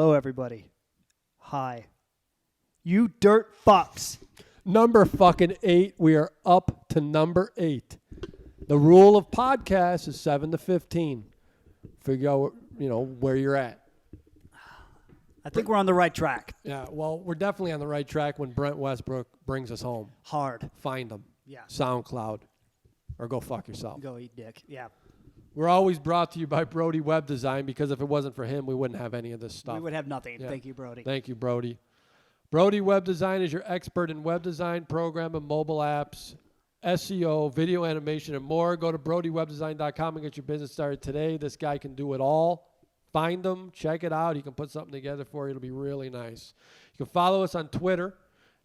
Hello, everybody. Hi. You dirt fucks. Number fucking 8. We are up to number 8. The rule of podcasts is 7 to 15. Figure out, where you're at. I think we're on the right track. Yeah, well, we're definitely on the right track when Brent Westbrook brings us home. Hard. Find him. Yeah. SoundCloud. Or go fuck yourself. Go eat dick. Yeah. We're always brought to you by Brody Web Design, because if it wasn't for him, we wouldn't have any of this stuff. We would have nothing. Yeah. Thank you, Brody. Thank you, Brody. Brody Web Design is your expert in web design, program, and mobile apps, SEO, video animation, and more. Go to brodywebdesign.com and get your business started today. This guy can do it all. Find him. Check it out. He can put something together for you. It'll be really nice. You can follow us on Twitter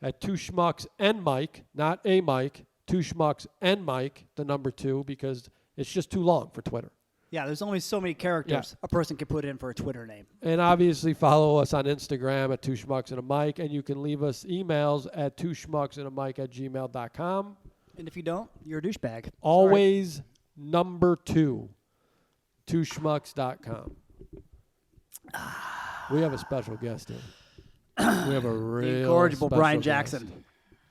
at 2Schmucks and Mike, not a Mike, 2Schmucks and Mike, the number 2, because it's just too long for Twitter. Yeah, there's only so many characters a person can put in for a Twitter name. And obviously follow us on Instagram at 2Schmucks and a Mike, and you can leave us emails at 2schmucksandamike@gmail.com. And if you don't, you're a douchebag. Always number 2, 2schmucks.com. We have a special guest here. We have a real The incorrigible special Bryan guest. Jackson.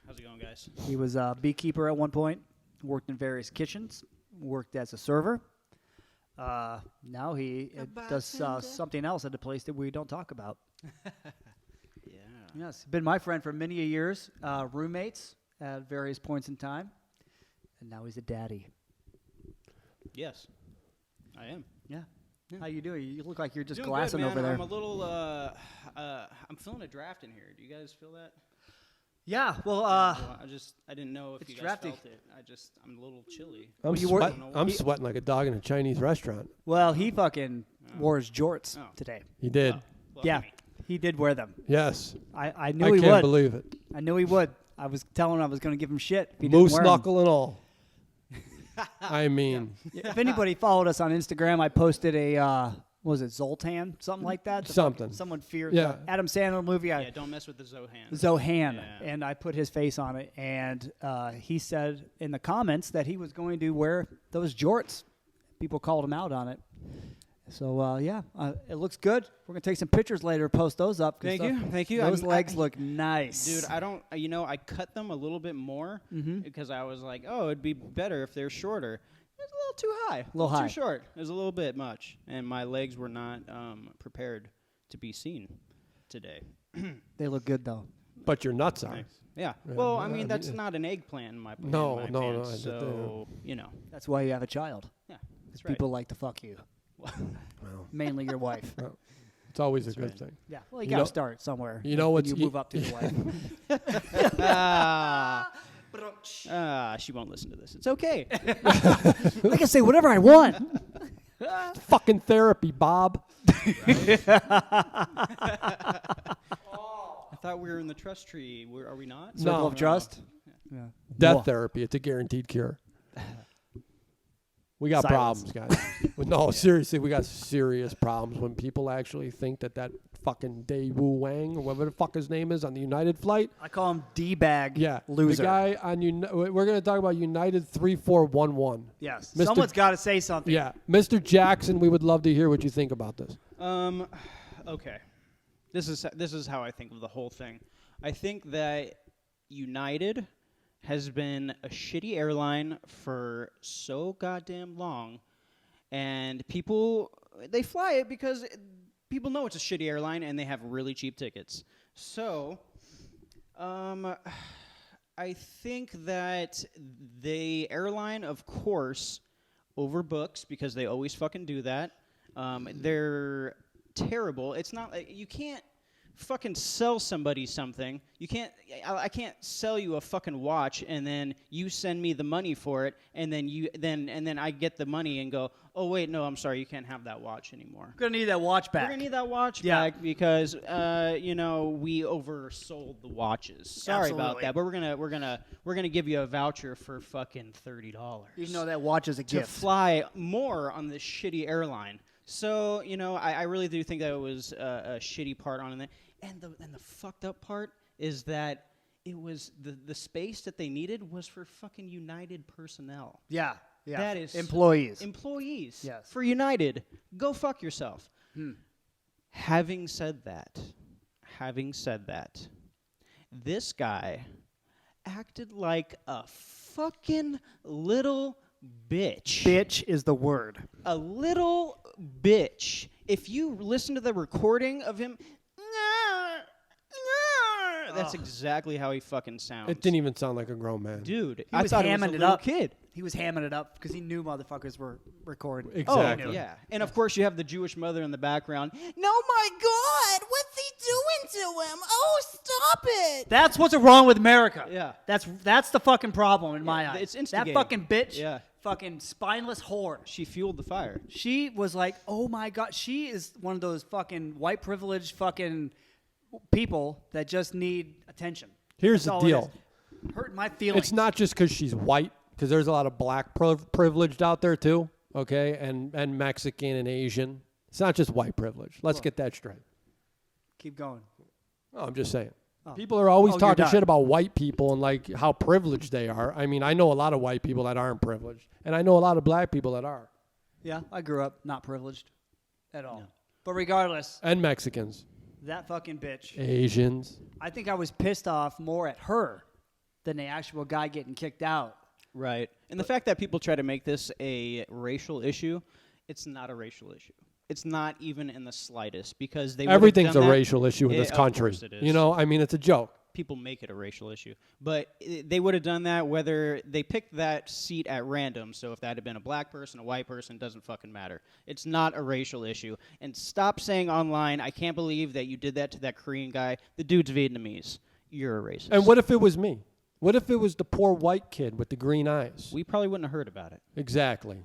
How's it going, guys? He was a beekeeper at one point, worked in various kitchens, worked as a server. Now he does something else at a place that we don't talk about. Yeah. Yes, been my friend for many years, roommates at various points in time, and now he's a daddy. Yes, I am. Yeah. Yeah. How you doing? You look like you're just Doing glassing good, man. over there. I'm a little. I'm feeling a draft in here. Do you guys feel that? Yeah. Well, I didn't know if it's you guys drafty. felt it. I'm a little chilly. I'm sweating like a dog in a Chinese restaurant. well, he fucking wore his jorts Oh. today. He did. Well, Yeah, I mean, he did wear them. Yes. I knew I he can't would. believe it. I knew he would. I was telling him I was going to give him shit if he didn't Moose wear 'em. knuckle and all. I mean, If anybody followed us on Instagram, I posted a what was it, Zoltan, something like that. Something. Someone feared. Yeah. Adam Sandler movie. yeah, don't mess with the Zohan. Zohan, Yeah. and I put his face on it, and he said in the comments that he was going to wear those jorts. People called him out on it. So, it looks good. We're going to take some pictures later, post those up. Thank you. Those legs look nice. Dude, I cut them a little bit more because I was like, oh, it'd be better if they're shorter. It's a little too high. A little high. Too short. It was a little bit much. And my legs were not prepared to be seen today. They look good, though. but your nuts are. Thanks. Yeah. Yeah, Well, I yeah, mean, that's yeah. not an eggplant in my No, in my no, pants, no, So, That's why you have a child. yeah. That's right. People like to fuck you. Well, Mainly your wife. it's always a That's good right. thing. Yeah. Well, you You got to know- start somewhere. you know when what's- you move up to your wife. She won't listen to this. It's okay. I can say whatever I want. Fucking therapy, Bob. I thought we were in the trust tree. Are we not? Circle No. of trust. Yeah. Death Whoa. therapy. It's a guaranteed cure. We got Silence. problems, guys. No, seriously, we got serious problems when people actually think that fucking Dae Wu Wang, or whatever the fuck his name is, on the United flight. I call him D-bag Yeah, loser. the guy on we're going to talk about United 3411. Yes. Mr. Someone's got to say something. Yeah, Mr. Jackson, we would love to hear what you think about this. Okay. This is how I think of the whole thing. I think that United has been a shitty airline for so goddamn long, and people, they fly it because people know it's a shitty airline and they have really cheap tickets. So, I think that the airline, of course, overbooks because they always fucking do that. They're terrible. It's not, you can't fucking sell somebody something. You can't, I can't sell you a fucking watch and then you send me the money for it and then I get the money and go, oh wait, no, I'm sorry, you can't have that watch anymore. We're going to need that watch back. We're gonna need that watch back because we oversold the watches. Sorry about Absolutely. that, but we're gonna give you a voucher for fucking $30. Even though that watch is a to gift. fly more on this shitty airline. So, I really do think that it was a shitty part on it. And the fucked up part is that it was the space that they needed was for fucking United personnel. Yeah. Yeah. That is employees. Employees. Yes. For United. Go fuck yourself. Having said that, this guy acted like a fucking little bitch. Bitch is the word. A little bitch. If you listen to the recording of him, that's exactly how he fucking sounds. It didn't even sound like a grown man. Dude, I I thought it was a hamming little up. kid. He was hamming it up because he knew motherfuckers were recording. Exactly. Oh, yeah. And of course, you have the Jewish mother in the background. No, my God, what's he doing to him? Oh, stop it. That's what's wrong with America. Yeah. That's the fucking problem in my eyes. it's that instigating. fucking bitch. Yeah. Fucking spineless whore. She fueled the fire. She was like, oh my God. She is one of those fucking white privileged fucking people that just need attention. Here's That's the all deal. it is. Hurt my feelings. It's not just because she's white, because there's a lot of black privileged out there too, okay, and Mexican and Asian. It's not just white privilege. Let's get that straight. Keep going. No, I'm just saying. People are always you're talking done. shit about white people and like how privileged they are. I mean, I know a lot of white people that aren't privileged, and I know a lot of black people that are, Yeah, I grew up not privileged at all. No. But regardless, and Mexicans, that fucking bitch. Asians. I think I was pissed off more at her than the actual guy getting kicked out. Right. And the fact that people try to make this a racial issue, it's not a racial issue. It's not even in the slightest because they Everything's a done that. racial issue in this country. Of course it is. You know, I mean, it's a joke. People make it a racial issue. But they would have done that whether they picked that seat at random. So if that had been a black person, a white person, doesn't fucking matter. It's not a racial issue. And stop saying online, I can't believe that you did that to that Korean guy. The dude's Vietnamese. You're a racist. And what if it was me? What if it was the poor white kid with the green eyes? We probably wouldn't have heard about it. Exactly.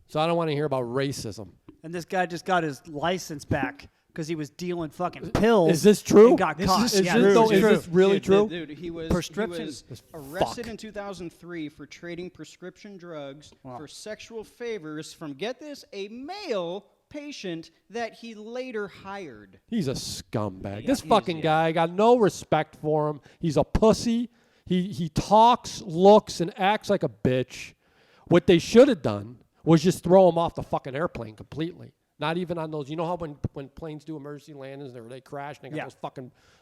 So I don't want to hear about racism. And this guy just got his license back because he was dealing fucking pills. Is this true? And got caught. Is Yeah, this, this is this really Dude, true? Dude, he was Prescriptions. arrested in 2003 for trading prescription drugs for sexual favors from, get this, a male patient that he later hired. He's a scumbag. Yeah, This fucking guy got no respect for him. He's a pussy. He talks, looks, and acts like a bitch. What they should have done was just throw him off the fucking airplane completely. Not even on those. You know how when planes do emergency landings, they crash and they got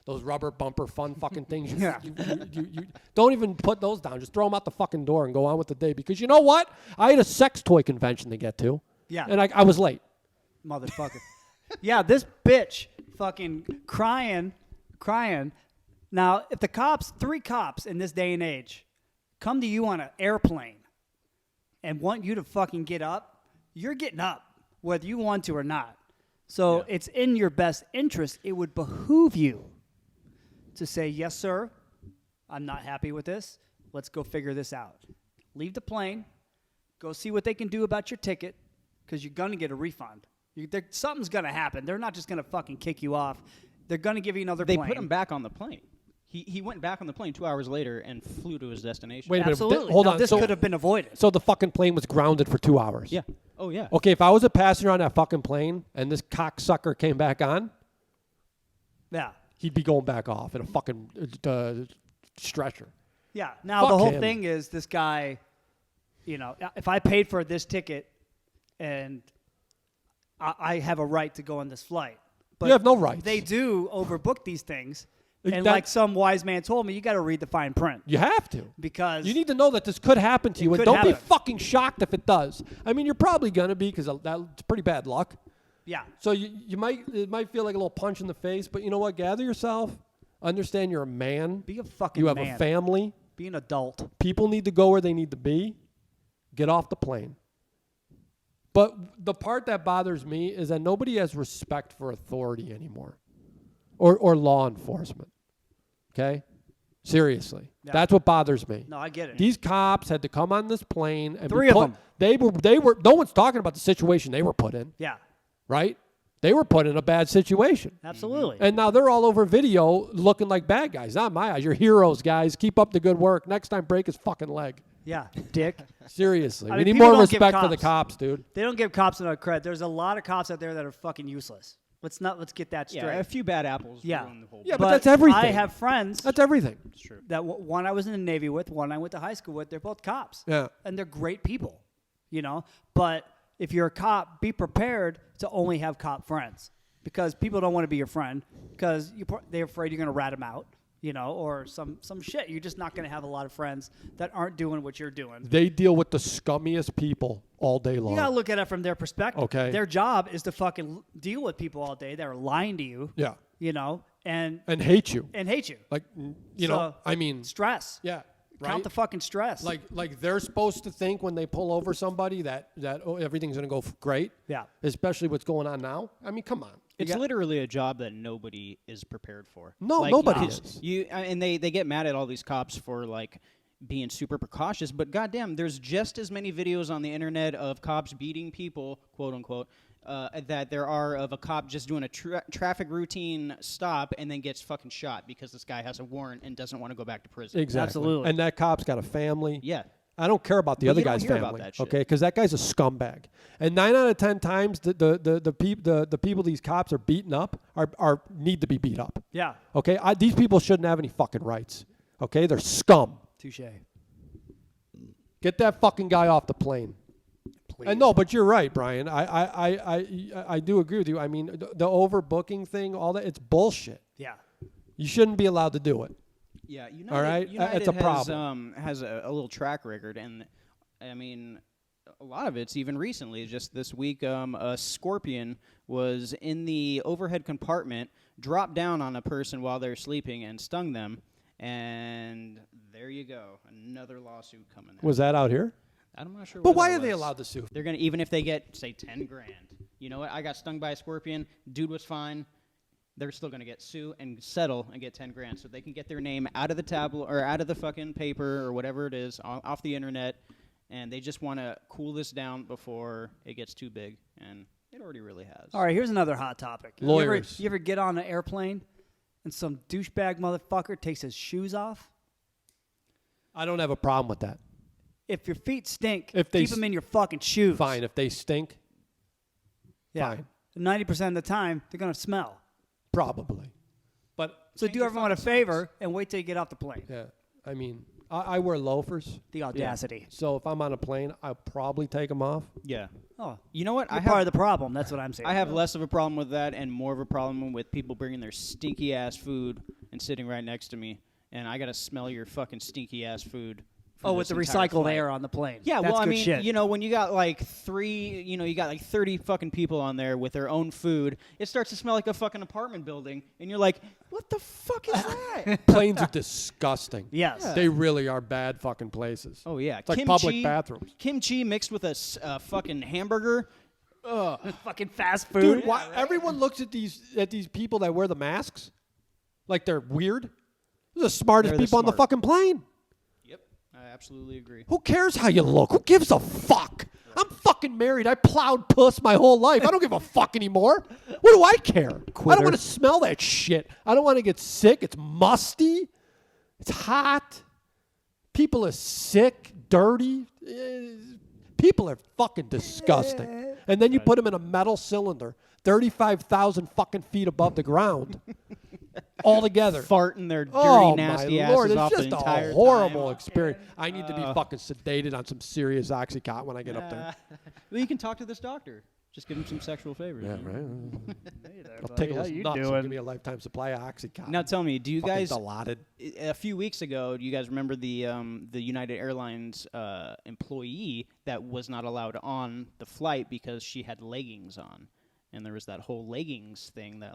those rubber bumper fun fucking things. You don't even put those down. Just throw them out the fucking door and go on with the day. Because you know what? I had a sex toy convention to get to. Yeah. And I was late. Motherfucker. Yeah, this bitch fucking crying. Now, if the cops, 3 cops in this day and age, come to you on an airplane and want you to fucking get up, you're getting up, whether you want to or not. So it's in your best interest. It would behoove you to say, yes, sir, I'm not happy with this. Let's go figure this out. Leave the plane. Go see what they can do about your ticket because you're going to get a refund. Something's going to happen. They're not just going to fucking kick you off. They're going to give you another plane. They put him back on the plane. He went back on the plane 2 hours later and flew to his destination. Wait a minute. Absolutely. Hold Now, on. This So- could have been avoided. So the fucking plane was grounded for 2 hours. Yeah. Oh, yeah. Okay, if I was a passenger on that fucking plane and this cocksucker came back on, Yeah. he'd be going back off in a fucking stretcher. Yeah. Now, Fuck the whole him. thing is this guy, if I paid for this ticket and I have a right to go on this flight. But You have no rights. They do overbook these things. And That- like some wise man told me, you got to read the fine print. You have to. Because You need to know that this could happen to you, and could don't be happen. fucking shocked if it does. I mean, you're probably gonna be because that's pretty bad luck. yeah. So it might feel like a little punch in the face, but you know what? Gather yourself. Understand you're a man. Be a fucking You have man. a family. Be an adult. People need to go where they need to be. Get off the plane. But the part that bothers me is that nobody has respect for authority anymore, or law enforcement. Okay? Seriously. Yeah. That's what bothers me. No, I get it. These cops had to come on this plane and 3 of them. They were no one's talking about the situation they were put in, Yeah. right? They were put in a bad situation. Absolutely. And now they're all over video looking like bad guys. Not in my eyes. You're heroes, guys. Keep up the good work. Next time, break his fucking leg. Yeah. Dick. Seriously. I We mean, need people more don't give respect for the cops. cops, dude. They don't give cops enough credit. There's a lot of cops out there that are fucking useless. Let's get that straight. Yeah, a few bad apples Yeah. ruin the whole Yeah, but that's everything. I have friends That's everything. It's true. that one I was in the Navy with, one I went to high school with. They're both cops. Yeah. And they're great people, But if you're a cop, be prepared to only have cop friends because people don't want to be your friend because they're afraid you're going to rat them out, or some shit. You're just not going to have a lot of friends that aren't doing what you're doing. They deal with the scummiest people all day long. You got to look at it from their perspective. Okay. Their job is to fucking deal with people all day that are lying to you. Yeah. And hate you. And hate you. Like, stress. Yeah. Right? Count the fucking stress. Like they're supposed to think when they pull over somebody that everything's going to go great. Yeah. Especially what's going on now. I mean, come on. It's literally a job that nobody is prepared for. No, nobody is. And they get mad at all these cops for like being super precautious, but goddamn, there's just as many videos on the internet of cops beating people, quote unquote, that there are of a cop just doing a traffic routine stop and then gets fucking shot because this guy has a warrant and doesn't want to go back to prison. Exactly. Absolutely. And that cop's got a family. Yeah. I don't care about the other guy's hear family, about that shit. okay? Because that guy's a scumbag. And 9 out of 10 times, the people these cops are beating up are need to be beat up. Yeah. Okay, these people shouldn't have any fucking rights. Okay, they're scum. Touche. Get that fucking guy off the plane. Please. No, but you're right, Brian. I do agree with you. I mean, the overbooking thing, all that, it's bullshit. Yeah. You shouldn't be allowed to do it. Yeah, United, all right, United it's a problem. Has a little track record, and I mean, a lot of it's even recently. Just this week, a scorpion was in the overhead compartment, dropped down on a person while they're sleeping, and stung them. And there you go, another lawsuit coming out. Was that out here? I'm not sure. But why that are they was. allowed to sue? They're gonna, even if they get say $10,000. You know what? I got stung by a scorpion. Dude was fine. They're still going to get sue and settle and get $10,000 so they can get their name out of the tablet or out of the fucking paper or whatever it is off the internet, and they just want to cool this down before it gets too big, and it already really has. All right, here's another hot topic. Lawyers. You ever get on an airplane and some douchebag motherfucker takes his shoes off? I don't have a problem with that. If your feet stink, If they keep them in your fucking shoes. Fine. If they stink, yeah. fine. 90% of the time, they're going to smell. Probably. But So do everyone a favor and wait till you get off the plane. yeah, I mean, I wear loafers. The audacity. So if I'm on a plane, I'll probably take them off. Yeah. Oh, You know what? you're part of the problem. That's what I'm saying. I have less of a problem with that and more of a problem with people bringing their stinky ass food and sitting right next to me, and I got to smell your fucking stinky ass food. Oh, with the recycled air on the plane. Yeah, That's well, I good mean, shit. when you got like 30 fucking people on there with their own food, it starts to smell like a fucking apartment building, and you're like, what the fuck is that? Planes are disgusting. Yes. Yeah. They really are bad fucking places. Oh, yeah. It's like public bathrooms. Kimchi mixed with a fucking hamburger. Fucking fast food. Dude, why, everyone looks at these people that wear the masks like they're weird. They're the smartest They're the people on the smart. fucking plane. Yep, I absolutely agree. Who cares how you look? Who gives a fuck? I'm fucking married. I plowed puss my whole life. I don't give a fuck anymore. What do I care? I Quitter. don't want to smell that shit. I don't want to get sick. It's musty. It's hot. People are sick, dirty. People are fucking disgusting. And then you put them in a metal cylinder, 35,000 fucking feet above the ground, all together. Farting their dirty, Oh nasty my asses Lord! off It's the just entire a horrible time. experience. I need to be fucking sedated on some serious Oxycontin when I get up there. Well, you can talk to this doctor. Just give him some sexual favors. Yeah, you know? right. Hey there, I'll buddy. take How those you nuts and doing? give me a lifetime supply of Oxycontin. Now tell me, do you Fucking guys? allotted. A few weeks ago, do you guys remember the United Airlines employee that was not allowed on the flight because she had leggings on? And there was that whole leggings thing that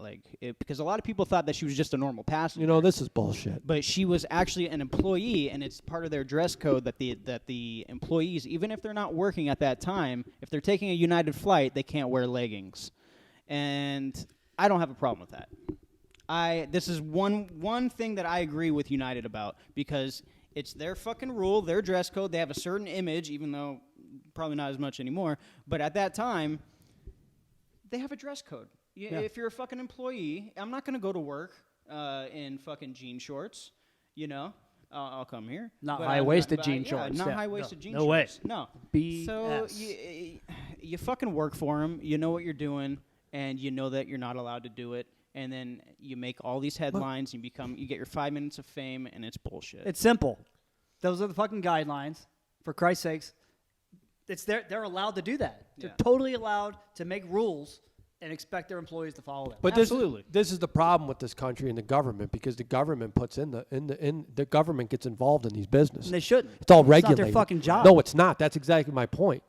because a lot of people thought that she was just a normal passenger. You know, this is bullshit. But she was actually an employee, and it's part of their dress code that the employees, even if they're not working at that time, if they're taking a United flight, they can't wear leggings. And I don't have a problem with that. This is one thing that I agree with United about, because it's their fucking rule, their dress code. They have a certain image, even though probably not as much anymore. But at that time, they have a dress code. Yeah. If you're a fucking employee, I'm not going to go to work in fucking jean shorts, you know. I'll come here. Not But high-waisted but jean shorts. Not Yeah. high-waisted No. jean No way. shorts. No. BS. So you fucking work for them. You know what you're doing, and you know that you're not allowed to do it. And then you make all these headlines. You get your 5 minutes of fame, and it's bullshit. It's simple. Those are the fucking guidelines. For Christ's sakes, they're allowed to do that. They're Yeah. totally allowed to make rules and expect their employees to follow them. But Absolutely. this is the problem with this country and the government, because the government puts the government gets involved in these businesses. And they shouldn't. It's all It's regulated. not their fucking job. No, it's not. That's exactly my point.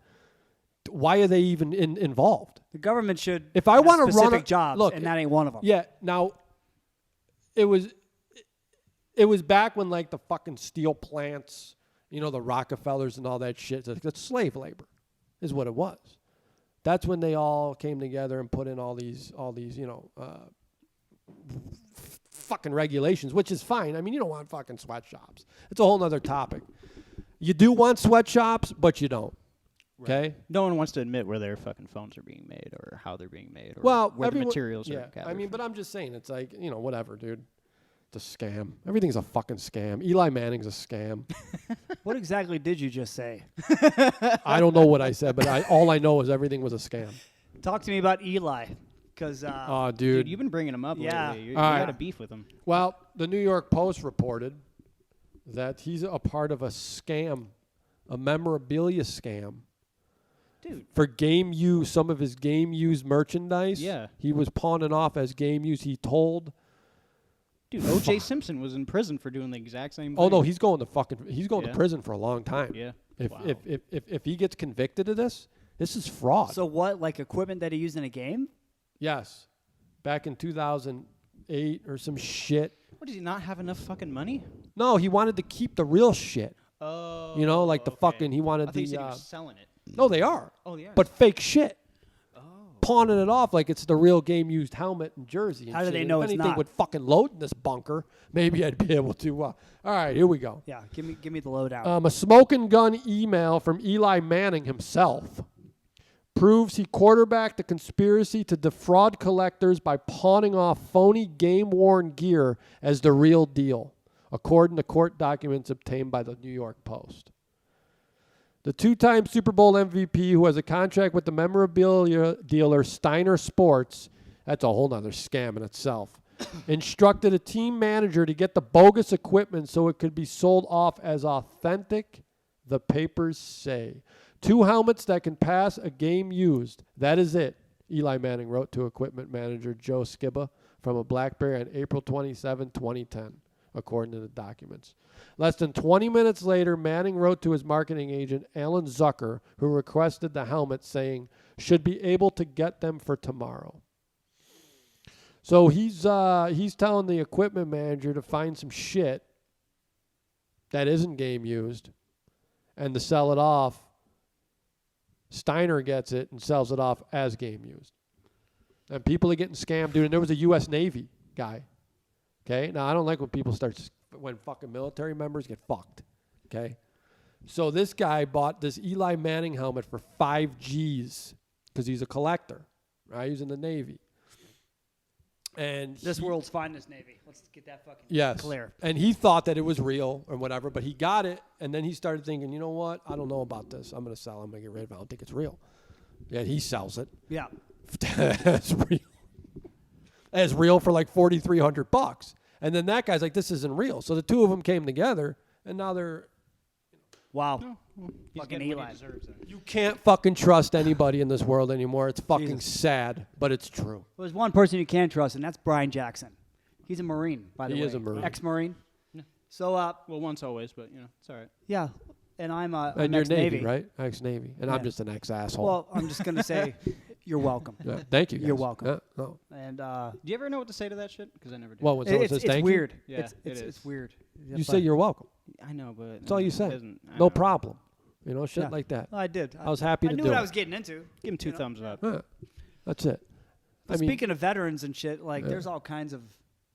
Why are they even involved? The government should If I have want to run specific a, jobs, look, and that ain't one of them. Yeah. Now, it was back when like the fucking steel plants, the Rockefellers and all that shit. That's slave labor, is what it was. That's when they all came together and put in all these fucking regulations, which is fine. I mean, you don't want fucking sweatshops. It's a whole nother topic. You do want sweatshops, but you don't. Okay? No one wants to admit where their fucking phones are being made or how they're being made or where the everyone- materials yeah, are gathered. I mean, but I'm just saying, it's like, whatever, dude. It's a scam. Everything's a fucking scam. Eli Manning's a scam. What exactly did you just say? I don't know what I said, but all I know is everything was a scam. Talk to me about Eli, because Oh, Dude, dude. you've been bringing him up Yeah. lately. You All right. got a beef with him. Well, the New York Post reported that he's a part of a scam, a memorabilia scam. Dude. For game use, some of his game used merchandise. Yeah. He was pawning off as game use. He told. Dude, O.J. Simpson was in prison for doing the exact same thing. Oh no, he's going to Yeah. prison for a long time. Yeah. If Wow. if he gets convicted of this is fraud. so what? Like equipment that he used in a game? Yes. Back in 2008 or some shit. What, does he not have enough fucking money? No, he wanted to keep the real shit. Oh. Like the okay. fucking, he wanted I thought you the, said he was selling it. no, they are. Oh, yeah. But fake shit. Oh. Pawning it off like it's the real game used helmet and jersey. And How do shit. they And know if it's anything not? would fucking load in this bunker, maybe I'd be able to. All right, here we go. Yeah, give me the lowdown. A smoking gun email from Eli Manning himself proves he quarterbacked the conspiracy to defraud collectors by pawning off phony game-worn gear as the real deal, according to court documents obtained by the New York Post. The two-time Super Bowl MVP, who has a contract with the memorabilia dealer Steiner Sports, that's a whole nother scam in itself, instructed a team manager to get the bogus equipment so it could be sold off as authentic, the papers say. 2 helmets that can pass a game used. That is it, Eli Manning wrote to equipment manager Joe Skiba from a BlackBerry on April 27, 2010, according to the documents. Less than 20 minutes later, Manning wrote to his marketing agent, Alan Zucker, who requested the helmet, saying, should be able to get them for tomorrow. So he's telling the equipment manager to find some shit that isn't game used and to sell it off. Steiner gets it and sells it off as game used. And people are getting scammed, dude. And there was a U.S. Navy guy. Okay? Now, I don't like when fucking military members get fucked. Okay? So this guy bought this Eli Manning helmet for 5 G's because he's a collector. Right? He's in the Navy. And this world's finest Navy. Let's get that fucking clear. And he thought that it was real or whatever, but he got it, and then he started thinking, you know what? I don't know about this. I'm going to sell it. I'm going to get rid of it. I don't think it's real. Yeah, he sells it. Yeah. That's real. It's real for like $4,300. And then that guy's like, this isn't real. So the two of them came together, and now they're... Wow. He's Fucking getting what Eli. he deserves then. You can't fucking trust anybody in this world anymore. It's fucking Jesus. sad, but it's true. There's one person you can trust, and that's Bryan Jackson. He's a Marine, by the way. He is a Marine. Ex-Marine. Yeah. So, Well, once always, but, it's all right. yeah, and I'm And you're ex-Navy. Navy, right? Ex-Navy. And Yeah. I'm just an ex-asshole. Well, I'm just going to say you're welcome. Yeah, thank you, guys. You're welcome. Yeah, no. And Do you ever know what to say to that shit? Because I never do. Well, when someone says it's thank weird. Yeah, it's, it it's, is. it's weird. you say you're welcome. I know, but... That's all you it say. doesn't- I No don't know. problem. Shit Yeah. like that. I did. I was happy I to knew do what it. I was getting into. Give him two You know? thumbs up. Yeah, that's it. But I mean, speaking of veterans and shit, like Yeah. there's all kinds of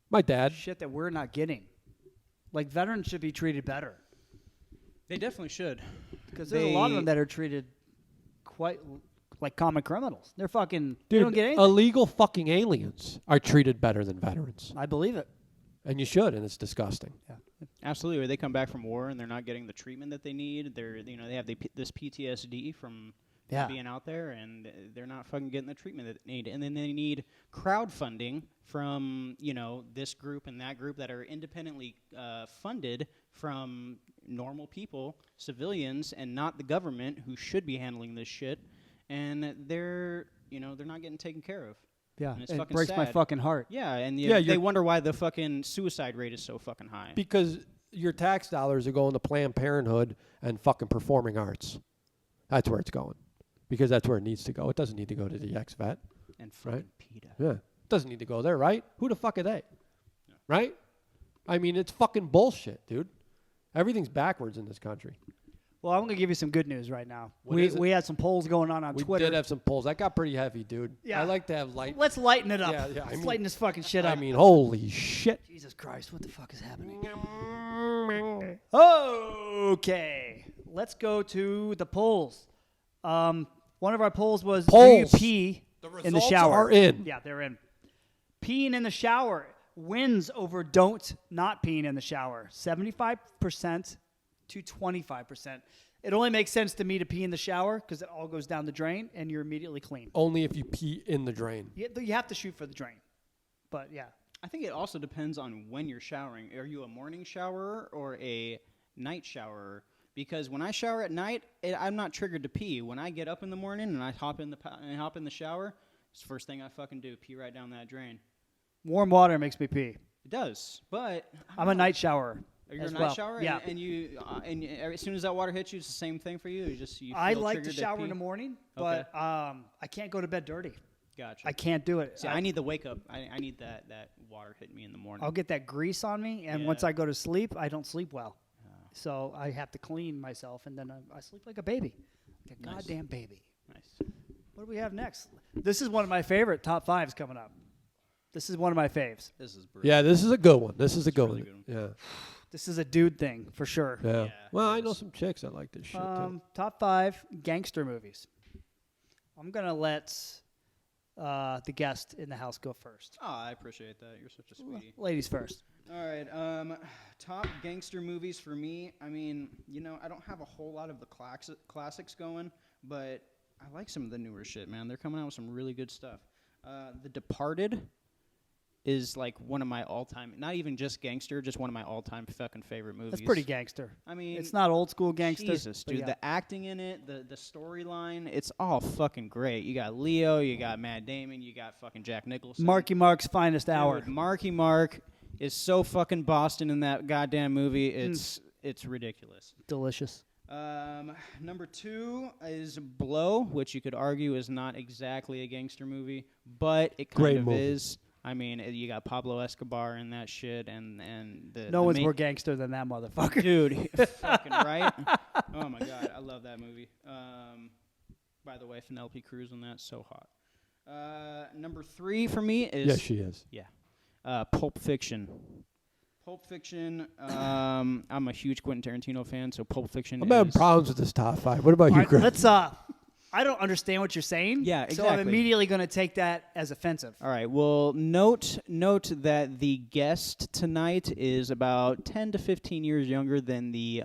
my dad. shit that we're not getting. Like veterans should be treated better They definitely should. because there's a lot of them that are treated quite like common criminals. They're fucking. They Dude, don't get anything. illegal fucking aliens are treated better than veterans. I believe it. And you should, and it's disgusting. Yeah. Absolutely. Or they come back from war and they're not getting the treatment that they need. They have this PTSD from Yeah. being out there, and they're not fucking getting the treatment that they need. And then they need crowdfunding from this group and that group that are independently funded from normal people, civilians, and not the government who should be handling this shit. And they're not getting taken care of. Yeah, And it's it fucking breaks my sad. fucking heart. Yeah, and Yeah, they you're- wonder why the fucking suicide rate is so fucking high. Because your tax dollars are going to Planned Parenthood and fucking performing arts. That's where it's going. Because that's where it needs to go. It doesn't need to go to the ex-vet. And fucking Right. PETA. Yeah. It doesn't need to go there, right? Who the fuck are they? Right? I mean, it's fucking bullshit, dude. Everything's backwards in this country. Well, I'm gonna give you some good news right now. What is it? We had some polls going on We Twitter. did have some polls. That got pretty heavy, dude. Yeah. I like to have light. Let's lighten it up. Yeah, yeah, I Let's mean- lighten this fucking shit up. I mean, holy shit. Jesus Christ, what the fuck is happening? Okay, let's go to the polls. One of our polls was Polls. do you pee The in the results shower? are in. Yeah, they're in. Peeing in the shower wins over don't not peeing in the shower. 75% to 25%. It only makes sense to me to pee in the shower because it all goes down the drain and you're immediately clean. Only if you pee in the drain. You have to shoot for the drain. But yeah. I think it also depends on when you're showering. Are you a morning showerer or a night showerer? Because when I shower at night, I'm not triggered to pee. When I get up in the morning and I hop in the shower, it's the first thing I fucking do, pee right down that drain. Warm water makes me pee. It does, but I'm a night shower. Are you a as night well. shower? Yeah. And as soon as that water hits you, it's the same thing for you. You I feel like to triggered shower pee? in the morning, Okay. but I can't go to bed dirty. Gotcha. I can't do it. See, I need the wake up. I need that water hitting me in the morning. I'll get that grease on me, and once Yeah. I go to sleep, I don't sleep well. So I have to clean myself, and then I sleep like a baby, like a Nice. goddamn baby. Nice. What do we have next? This is one of my favorite top fives coming up. This is one of my faves. This is brutal. Yeah, this is a good one. This is a good really one. good This is a dude thing for sure. Yeah. Yeah, Well, it I know is. some chicks that like this shit too. Top 5 gangster movies. I'm gonna let the guest in the house go first. Oh, I appreciate that. You're such a sweetie. Ladies first. All right. Top gangster movies for me. I mean, I don't have a whole lot of the classics going, but I like some of the newer shit, man. They're coming out with some really good stuff. The Departed is like one of my all-time, not even just gangster, just one of my all-time fucking favorite movies. That's pretty gangster. I mean, It's not old school gangster. Jesus, but dude. yeah. The acting in it, the storyline, it's all fucking great. You got Leo, you got Matt Damon, you got fucking Jack Nicholson. Marky Mark's finest hour. Dude, Marky Mark is so fucking Boston in that goddamn movie. It's ridiculous. Delicious. Number 2 is Blow, which you could argue is not exactly a gangster movie, but it kind Great of movie. is. I mean, you got Pablo Escobar in that shit, and the No one's main- more gangster than that motherfucker. Dude, fucking right. Oh my god, I love that movie. By the way, Penelope Cruz in that, so hot. Number 3 for me is Yes, she is. Pulp Fiction. Pulp Fiction. I'm a huge Quentin Tarantino fan, so Pulp Fiction. I'm having is problems with this top 5. What about All you, right, Greg? let's. I don't understand what you're saying. Yeah, So I'm exactly. immediately going to take that as offensive. All right. Well, note that the guest tonight is about 10 to 15 years younger than the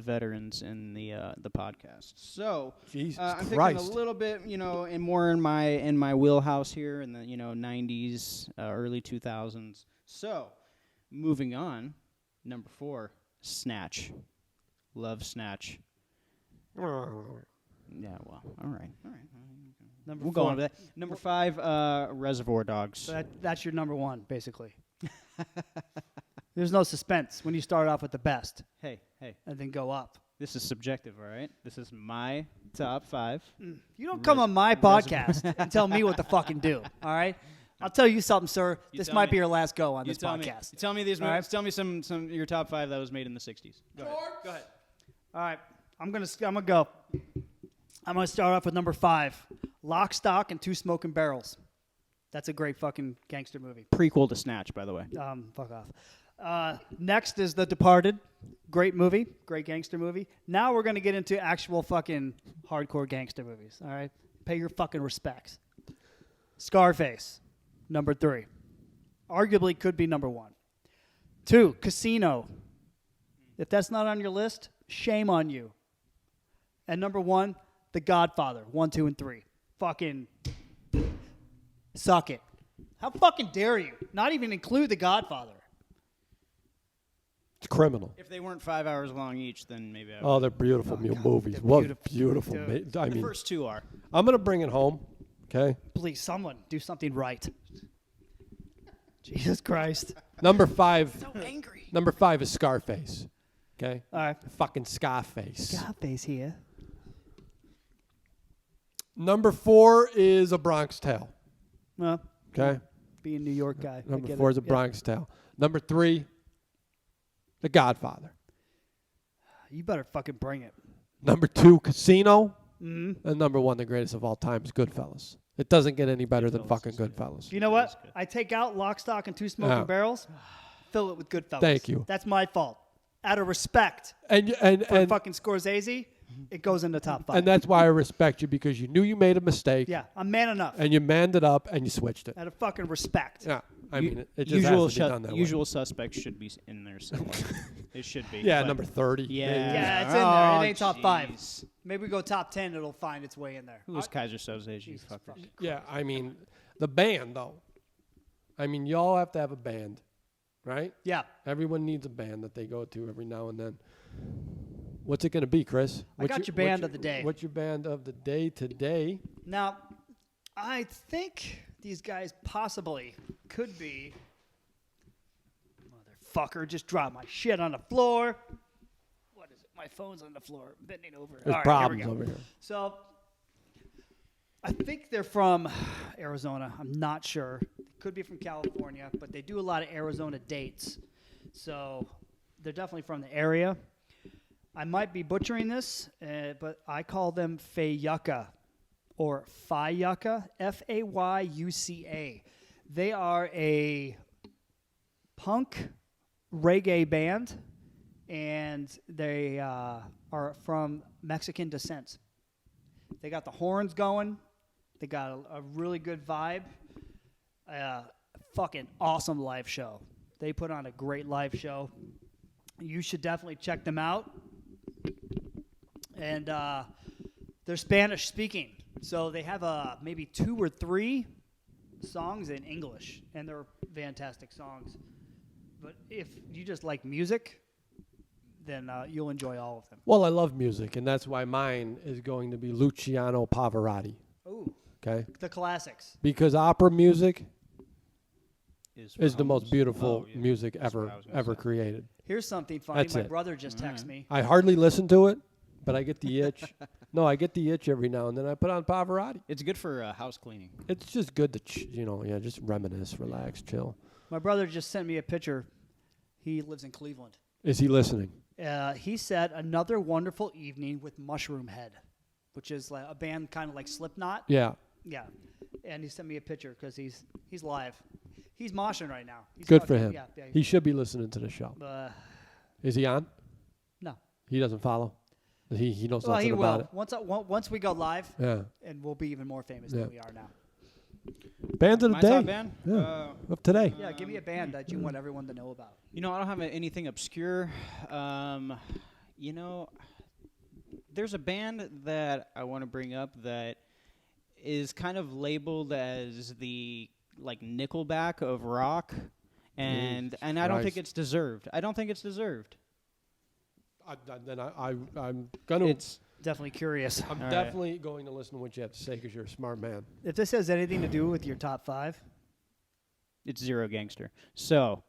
veterans in the podcast. So Jesus I'm thinking Christ. a little bit, and more in my wheelhouse here in the 90s, early 2000s. So moving on, number 4, Snatch. Love Snatch. Yeah. Well. All right. Number We'll 4. go on with that. Number 5, Reservoir Dogs. So that's your number 1, basically. There's no suspense when you start off with the best Hey. and then go up. This is subjective, all right? This is my top 5. You don't come on my podcast and tell me what to fucking do. All right. I'll tell you something, sir. You This tell might me. be your last go on You this tell me. podcast. You tell me these All movies. right. Tell me some of your top 5 that was made in the 60s. Go ahead. All right. I'm gonna go. I'm gonna start off with number 5, Lock, Stock, and Two Smoking Barrels. That's a great fucking gangster movie. Prequel to Snatch, by the way. Fuck off. Next is The Departed. Great movie. Great gangster movie. Now we're gonna get into actual fucking hardcore gangster movies. All right. Pay your fucking respects. Scarface, number 3. Arguably could be number 1. 2, Casino. If that's not on your list, shame on you. And number 1, The Godfather, 1, 2, and 3. Fucking suck it. How fucking dare you not even include The Godfather? It's criminal. If they weren't 5 hours long each, then maybe I would. Oh, they're beautiful God, movies. they're What beautiful, beautiful. dude. I The mean, first 2 are. I'm going to bring it home Okay. Please, someone do something right. Jesus Christ. Number 5. So angry. Number 5 is Scarface. Okay. All right. Fucking Scarface. Scarface here. Number 4 is A Bronx Tale. Well, Okay. being a New York guy. I Number get 4 it. is A Yeah. Bronx Tale. Number 3, The Godfather. You better fucking bring it. Number 2, Casino. Mm-hmm. And number 1, the greatest of all time, is Goodfellas. It doesn't get any better than Goodfellas fucking is good. Goodfellas. You know what? I take out Lock, Stock, and Two Smoking Yeah. Barrels, fill it with Goodfellas. Thank you. That's my fault. Out of respect And for fucking Scorsese, it goes in the top 5. and that's why I respect you, because you knew you made a mistake. Yeah, I'm man enough. And you manned it up and you switched it. Out of fucking respect. Yeah. I mean, it just usual has to be done that way. usual suspects should be in there somewhere. It should be. Yeah, but- number 30. Yeah. maybe. Yeah, it's in there. It Oh, ain't top 5. jeez. Maybe we go top 10, it'll find its way in there. Who was Kaiser Soze, you Jesus fuckers? fuck. Yeah, I mean, the band, though. I mean, y'all have to have a band, right? Yeah. Everyone needs a band that they go to every now and then. What's it going to be, Chris? I got your band of the day. What's your band of the day today? Now, I think these guys possibly could be. Motherfucker, just dropped my shit on the floor. What is it? My phone's on the floor. I'm bending over. There's All right, problems here we go. over here. So, I think they're from Arizona. I'm not sure. They could be from California, but they do a lot of Arizona dates. So, they're definitely from the area. I might be butchering this, but I call them Fayuca or Fayuca, Fayuca. They are a punk reggae band, and they are from Mexican descent. They got the horns going. They got a really good vibe. Fucking awesome live show. They put on a great live show. You should definitely check them out. And they're Spanish speaking. So they have maybe 2 or 3 songs in English, and they're fantastic songs. But if you just like music, then you'll enjoy all of them. Well, I love music, and that's why mine is going to be Luciano Pavarotti. Ooh, Okay? the classics. Because opera music is the from most Holmes. beautiful Oh, yeah. music That's what ever I was gonna ever say. created. Here's something funny. That's My it. brother just texted me. I hardly listen to it, but I get the itch. No, I get the itch every now and then. I put on Pavarotti. It's good for house cleaning. It's just good to, just reminisce, relax, chill. My brother just sent me a picture. He lives in Cleveland. Is he listening? He said, another wonderful evening with Mushroom Head, which is like a band kind of like Slipknot. Yeah. Yeah. And he sent me a picture because he's live. He's moshing right now. He's Good for fucking- him. Yeah. He should be listening to the show. Is he on? No. He doesn't follow? He knows Well, nothing he about will. it. Once we go live, Yeah. and we'll be even more famous Yeah. than we are now. Band of the My day. top band? Yeah. Of today. Yeah, give me a band that you want everyone to know about. You know, I don't have anything obscure. You know, there's a band that I want to bring up that is kind of labeled as the like Nickelback of rock, and I don't think Christ. it's deserved. I don't think it's deserved. I'm gonna. It's Definitely curious. I'm All right. definitely going to listen to what you have to say because you're a smart man. If this has anything to do with your top 5, it's Zero Gangster. So,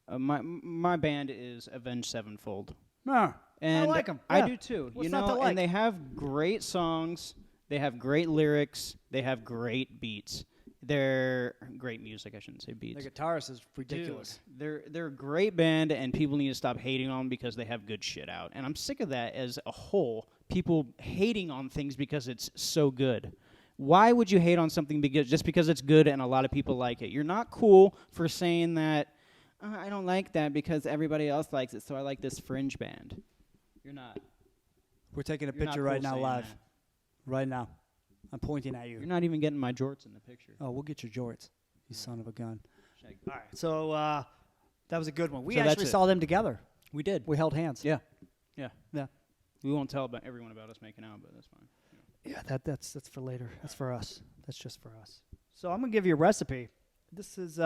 my band is Avenged Sevenfold. And like 'em. I Yeah. do too. What's you not know, to like? and they have great songs. They have great lyrics. They have great beats. They're great music. I shouldn't say beats. the guitarist is ridiculous. Dude, they're a great band, and people need to stop hating on them because they have good shit out. And I'm sick of that as a whole. People hating on things because it's so good. Why would you hate on something just because it's good and a lot of people like it? You're not cool for saying that. I don't like that because everybody else likes it, so I like this fringe band. You're not. We're taking a You're not picture cool right now saying live. that. Right now. I'm pointing at you. You're not even getting my jorts in the picture. Oh, we'll get your jorts, you son of a gun. Check. All right. So that was a good one. We So that's actually it. saw them together. We did. We held hands. Yeah. Yeah. We won't tell everyone about us making out, but that's fine. Yeah, that's for later. That's for us. That's just for us. So I'm gonna give you a recipe. This is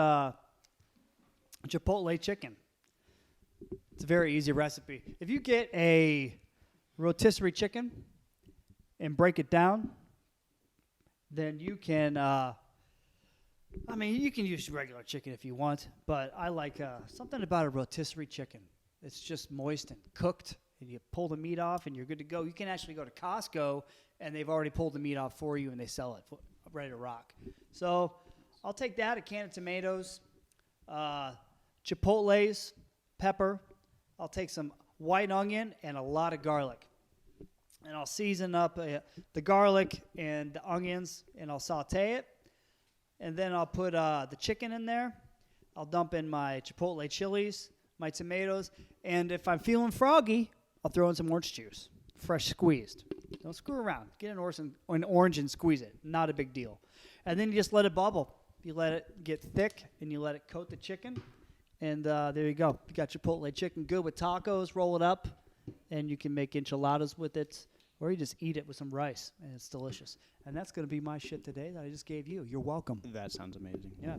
Chipotle chicken. It's a very easy recipe. If you get a rotisserie chicken and break it down, then you can. You can use regular chicken if you want, but I like something about a rotisserie chicken. It's just moist and cooked, and you pull the meat off, and you're good to go. You can actually go to Costco, and they've already pulled the meat off for you, and they sell it ready to rock. So I'll take that, a can of tomatoes, chipotles, pepper. I'll take some white onion and a lot of garlic. And I'll season up the garlic and the onions, and I'll saute it. And then I'll put the chicken in there. I'll dump in my chipotle chilies, my tomatoes, and if I'm feeling froggy, I'll throw in some orange juice, fresh squeezed. Don't screw around. Get an orange and squeeze it. Not a big deal. And then you just let it bubble. You let it get thick, and you let it coat the chicken. And there you go. You got chipotle chicken good with tacos. Roll it up, and you can make enchiladas with it. Or you just eat it with some rice, and it's delicious. And that's going to be my shit today that I just gave you. You're welcome. That sounds amazing. Yeah.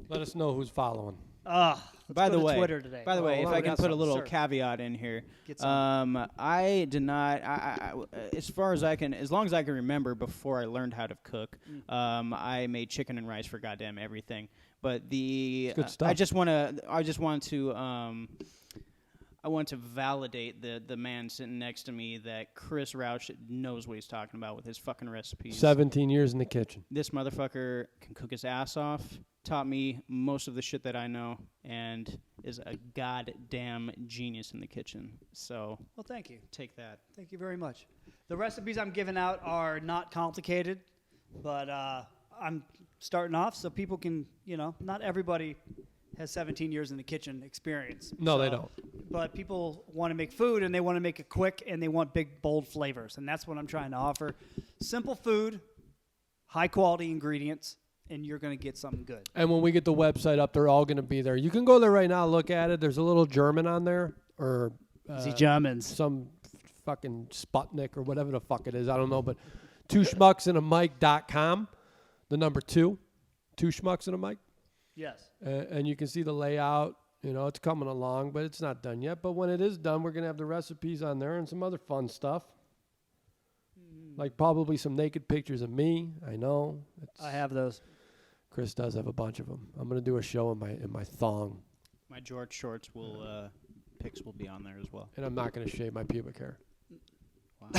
Let us know who's following. By the way, Twitter today. By the way, if I can put a little Sir. caveat in here, Get some. I did not. As far as I can, as long as I can remember, before I learned how to cook, I made chicken and rice for goddamn everything. But It's good stuff. I want to validate the man sitting next to me that Chris Roush knows what he's talking about with his fucking recipes. 17 years in the kitchen. This motherfucker can cook his ass off, taught me most of the shit that I know, and is a goddamn genius in the kitchen. So, Well, thank you. take that. Thank you very much. The recipes I'm giving out are not complicated, but I'm starting off so people can, not everybody has 17 years in the kitchen experience. No, they don't. But people want to make food, and they want to make it quick, and they want big, bold flavors. And that's what I'm trying to offer. Simple food, high-quality ingredients, and you're going to get something good. And when we get the website up, they're all going to be there. You can go there right now, look at it. There's a little German on there, or The Germans. some fucking Sputnik or whatever the fuck it is. I don't know, but twoschmucksandamic.com, the number 2 schmucks and a mic. Yes. And you can see the layout. It's coming along, but it's not done yet. But when it is done, we're going to have the recipes on there and some other fun stuff. Like probably some naked pictures of me. I know. I have those. Chris does have a bunch of them. I'm going to do a show in my thong. My George Shorts pics will be on there as well. And I'm not going to shave my pubic hair. Wow.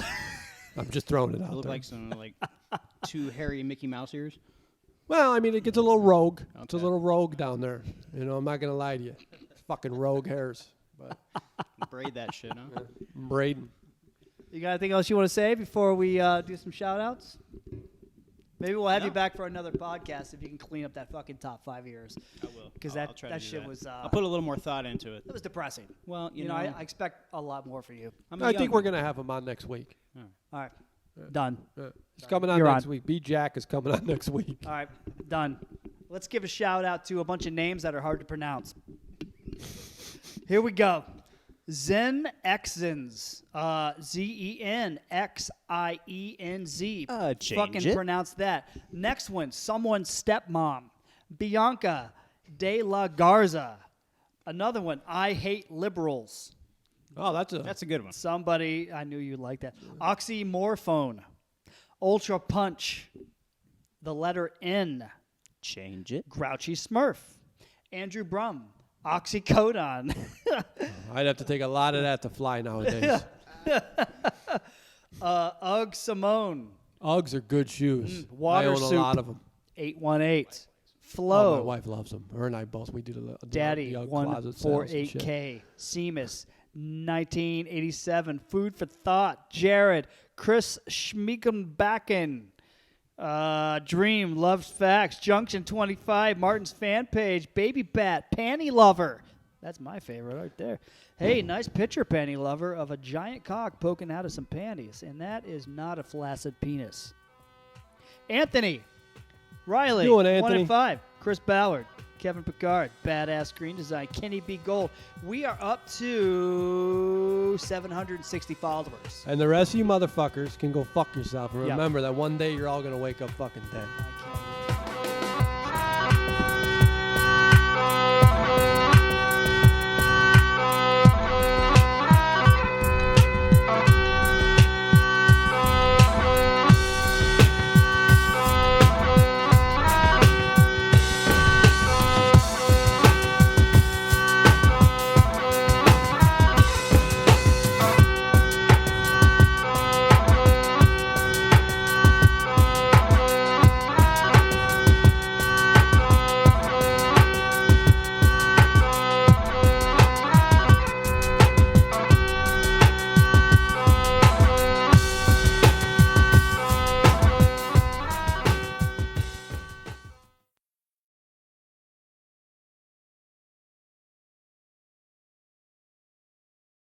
I'm just throwing it You out look there. like some two hairy Mickey Mouse ears. Well, it gets a little rogue. It's a Okay. little rogue down there. I'm not going to lie to you. It's fucking rogue hairs. But Braid that shit, huh? I'm braiding. You got anything else you want to say before we do some shout-outs? Maybe we'll have you No. back for another podcast if you can clean up that fucking top 5 years. I will. Because I'll that try to do shit that. was I'll put a little more thought into it. it was depressing. Well, you know, I expect a lot more for you. I think we're going to have him on next week. All right. Done. He's coming on You're next on. week. B. Jack is coming on next week. All right. Done. Let's give a shout-out to a bunch of names that are hard to pronounce. Here we go. Zen Xins. Zenxienz. Change Fucking it. pronounce that. Next one. Someone's stepmom. Bianca de la Garza. Another one. I hate liberals. Oh, that's That's a good one. Somebody, I knew you'd like that. Oxymorphone. Ultra Punch. The letter N. Change it. Grouchy Smurf. Andrew Brum. Oxycodone. I'd have to take a lot of that to fly nowadays. Ugg Simone. Uggs are good shoes. Water I own soup. a lot of them. 818. Oh, Flo. my wife loves them. Her and I both. We do the Daddy. Ugg closet sales and shit. 148K. Seamus. 1987. Food for Thought. Jared. Chris Schmiekenbacken. Dream loves facts. Junction 25. Martin's fan page. Baby Bat. Panty Lover. That's my favorite right there. Hey, nice picture, Panty Lover, of a giant cock poking out of some panties, and that is not a flaccid penis. Anthony. Riley. Doing, 1 Anthony? and 5. Chris Ballard. Kevin Picard. Badass Screen Design. Kenny B. Gold. We are up to 760 followers. And the rest of you motherfuckers can go fuck yourself. And Yeah. remember that one day you're all going to wake up fucking dead. I can't